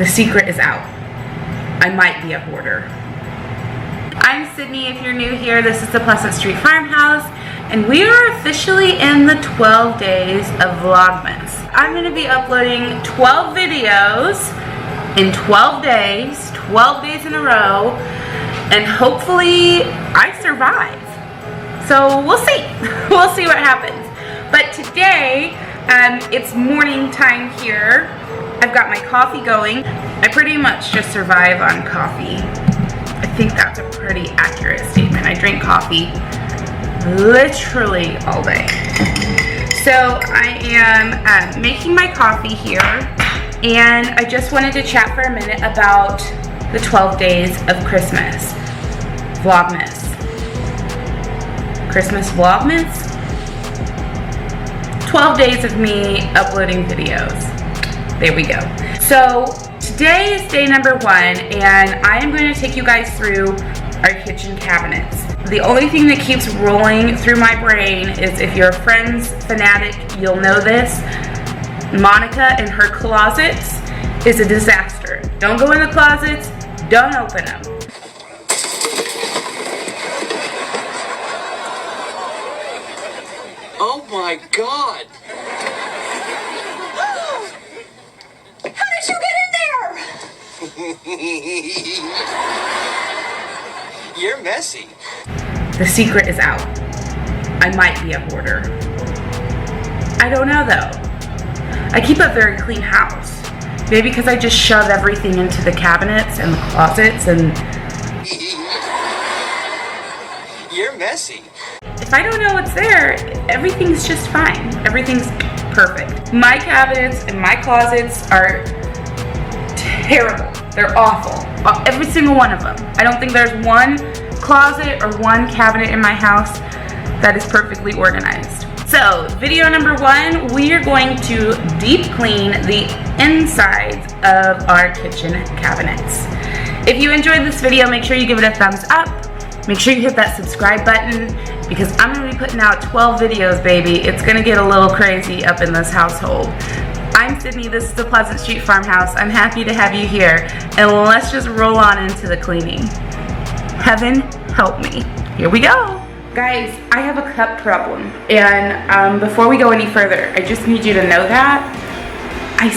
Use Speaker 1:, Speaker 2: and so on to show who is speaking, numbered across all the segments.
Speaker 1: The secret is out. I might be a hoarder. I'm Sydney. If you're new here, this is the Pleasant Street Farmhouse, and we are officially in the 12 days of Vlogmas. I'm going to be uploading 12 videos in 12 days in a row, and hopefully I survive. So we'll see. We'll see what happens. But today, it's morning time here. I've got my coffee going. I pretty much just survive on coffee. I think that's a pretty accurate statement. I drink coffee literally all day. So I am making my coffee here, and I just wanted to chat for a minute about the 12 days of Christmas. Vlogmas. Christmas Vlogmas? 12 days of me uploading videos. There we go. So today is day number 1, and I am going to take you guys through our kitchen cabinets. The only thing that keeps rolling through my brain is, if you're a Friends fanatic, you'll know this. Monica and her closets is a disaster. Don't go in the closets, don't open them.
Speaker 2: Oh my God!
Speaker 3: How did you get in there?
Speaker 2: You're messy.
Speaker 1: The secret is out. I might be a hoarder. I don't know though. I keep a very clean house. Maybe because I just shove everything into the cabinets and the closets and...
Speaker 2: You're messy.
Speaker 1: If I don't know what's there, everything's just fine. Everything's perfect. My cabinets and my closets are terrible. They're awful. Every single one of them. I don't think there's one closet or one cabinet in my house that is perfectly organized. So, video number 1, we are going to deep clean the insides of our kitchen cabinets. If you enjoyed this video, make sure you give it a thumbs up. Make sure you hit that subscribe button, because I'm going to be putting out 12 videos, baby. It's going to get a little crazy up in this household. I'm Sydney, this is the Pleasant Street Farmhouse. I'm happy to have you here, and let's just roll on into the cleaning. Heaven help me. Here we go. Guys, I have a cup problem, and before we go any further, I just need you to know that I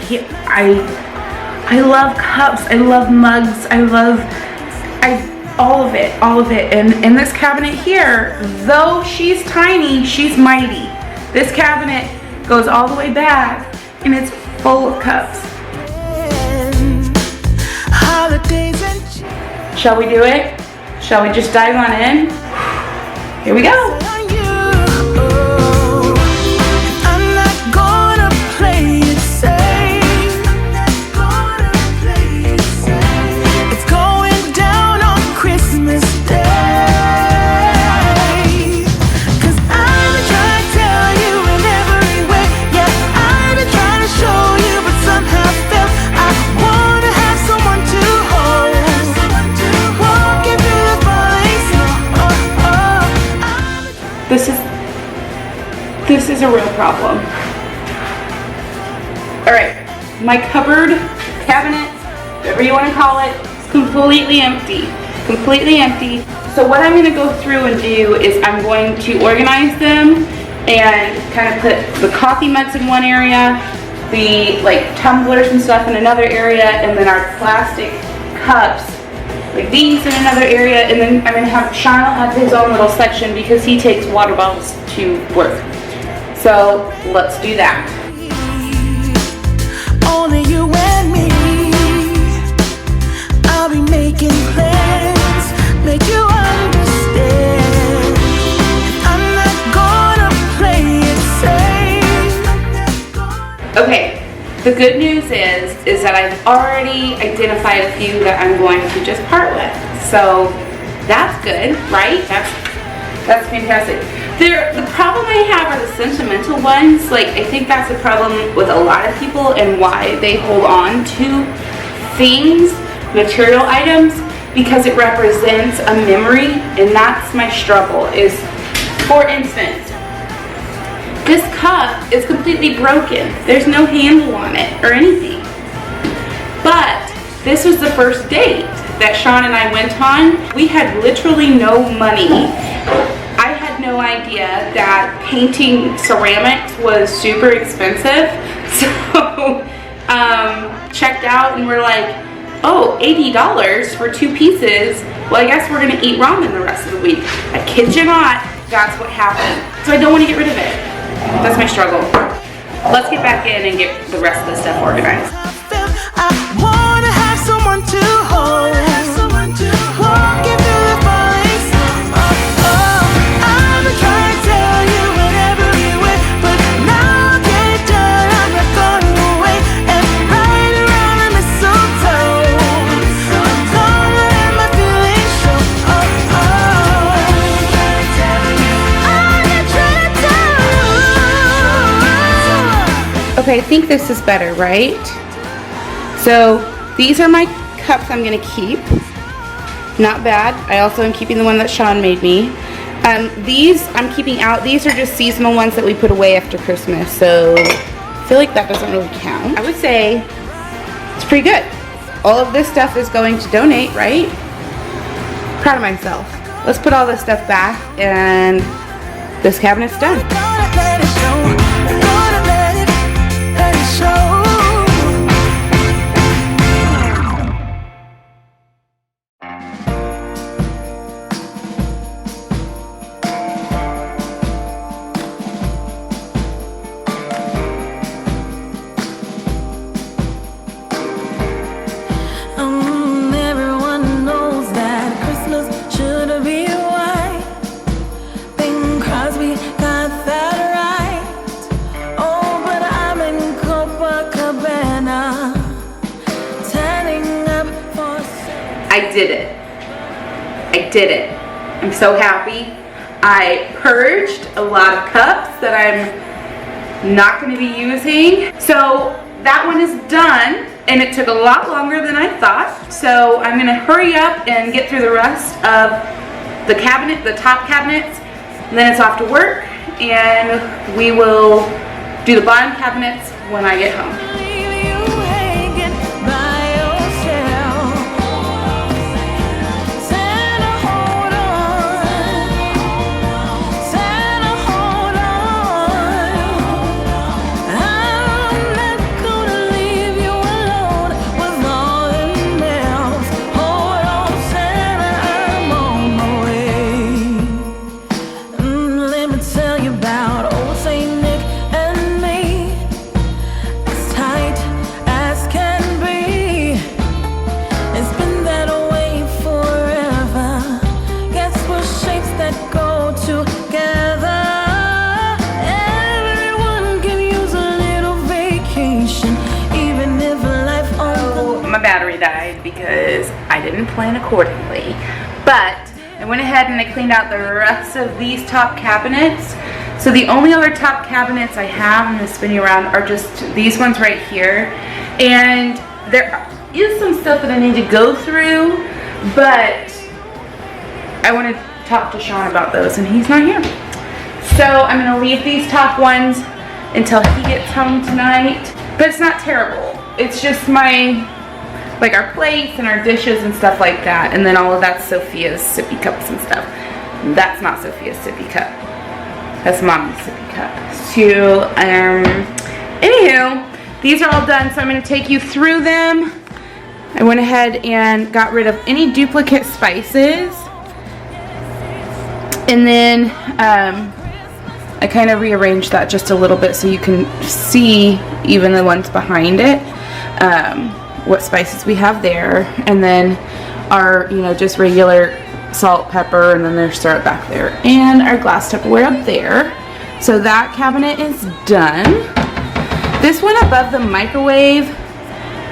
Speaker 1: can't, I love cups, I love mugs, all of it, and in this cabinet here, though she's tiny, she's mighty. This cabinet goes all the way back, and it's full of cups. Shall we do it? Shall we just dive on in? Here we go. This is a real problem. Alright, my cupboard, cabinet, whatever you want to call it, is completely empty. Completely empty. So what I'm going to go through and do is I'm going to organize them and kind of put the coffee mugs in one area, the tumblers and stuff in another area, and then our plastic cups like these in another area, and then I'm going to have Sean have his own little section because he takes water bottles to work. So let's do that.
Speaker 3: Only you and me. I'll be making plans, make you understand. I'm not gonna play it safe.
Speaker 1: Okay, the good news is that I've already identified a few that I'm going to just part with. So that's good, right? That's fantastic. The problem I have are the sentimental ones. I think that's a problem with a lot of people and why they hold on to things, material items, because it represents a memory, and that's my struggle. Is, for instance, this cup is completely broken. There's no handle on it or anything. this was the first date that Sean and I went on. We had literally no money. I had no idea that painting ceramics was super expensive. So checked out and we're like, oh, $80 for 2 pieces. Well, I guess we're gonna eat ramen the rest of the week. I kid you not, that's what happened. So I don't want to get rid of it. That's my struggle. Let's get back in and get the rest of the stuff organized.
Speaker 3: I wanna have someone to hold. Walking through the falling snow. I've been trying to tell you in every way, but now I get done. I'm not going away. And right around the mistletoe, I'm gonna let my feelings show. I'm trying to tell you.
Speaker 1: Okay, I think this is better, right? So these are my cups I'm gonna keep. Not bad. I also am keeping the one that Sean made me. These I'm keeping out. These are just seasonal ones that we put away after Christmas. So I feel like that doesn't really count. I would say it's pretty good. All of this stuff is going to donate, right? Proud of myself. Let's put all this stuff back and this cabinet's done.
Speaker 3: Everyone knows that Christmas should be white, because we got that right. Oh, but I'm in Copacabana, tanning up for.
Speaker 1: I did it. I did it. I'm so happy. I purged a lot of cups that I'm not going to be using. So that one is done, and it took a lot longer than I thought. So I'm going to hurry up and get through the rest of the cabinet, the top cabinets, and then it's off to work, and we will do the bottom cabinets when I get home. Battery died because I didn't plan accordingly, but I went ahead and I cleaned out the rest of these top cabinets. So the only other top cabinets I have, I'm going to spin you around, are just these ones right here, and there is some stuff that I need to go through, but I want to talk to Sean about those, and he's not here. So I'm going to leave these top ones until he gets home tonight, but it's not terrible. It's just like our plates and our dishes and stuff like that, and then all of that's Sophia's sippy cups and stuff. That's not Sophia's sippy cup. That's Mommy's sippy cup. So, anywho, these are all done, so I'm going to take you through them. I went ahead and got rid of any duplicate spices, and then I kind of rearranged that just a little bit so you can see even the ones behind it. What spices we have there, and then our, just regular salt, pepper, and then there's syrup back there, and our glass Tupperware up there. So that cabinet is done. This one above the microwave,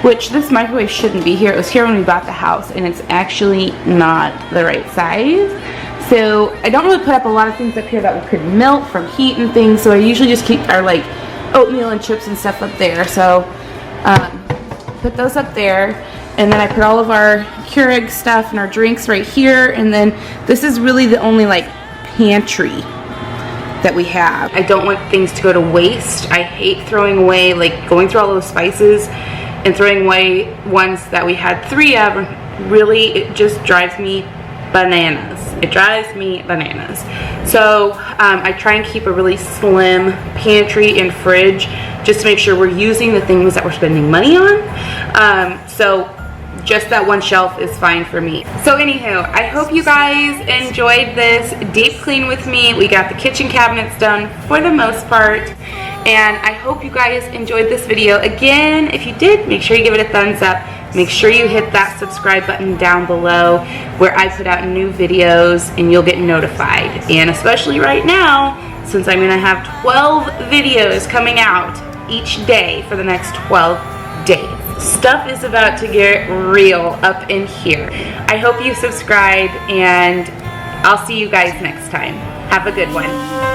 Speaker 1: which this microwave shouldn't be here. It was here when we bought the house, and it's actually not the right size. So I don't really put up a lot of things up here that could melt from heat and things, so I usually just keep our oatmeal and chips and stuff up there. So put those up there, and then I put all of our Keurig stuff and our drinks right here, and then this is really the only pantry that we have. I don't want things to go to waste. I hate throwing away, going through all those spices and throwing away ones that we had 3 of, really, it just drives me bananas. It drives me bananas. So I try and keep a really slim pantry and fridge just to make sure we're using the things that we're spending money on. So just that one shelf is fine for me. So anywho, I hope you guys enjoyed this deep clean with me. We got the kitchen cabinets done for the most part, and I hope you guys enjoyed this video. Again, if you did, make sure you give it a thumbs up. Make sure you hit that subscribe button down below where I put out new videos and you'll get notified. And especially right now, since I'm gonna have 12 videos coming out each day for the next 12 days. Stuff is about to get real up in here. I hope you subscribe, and I'll see you guys next time. Have a good one.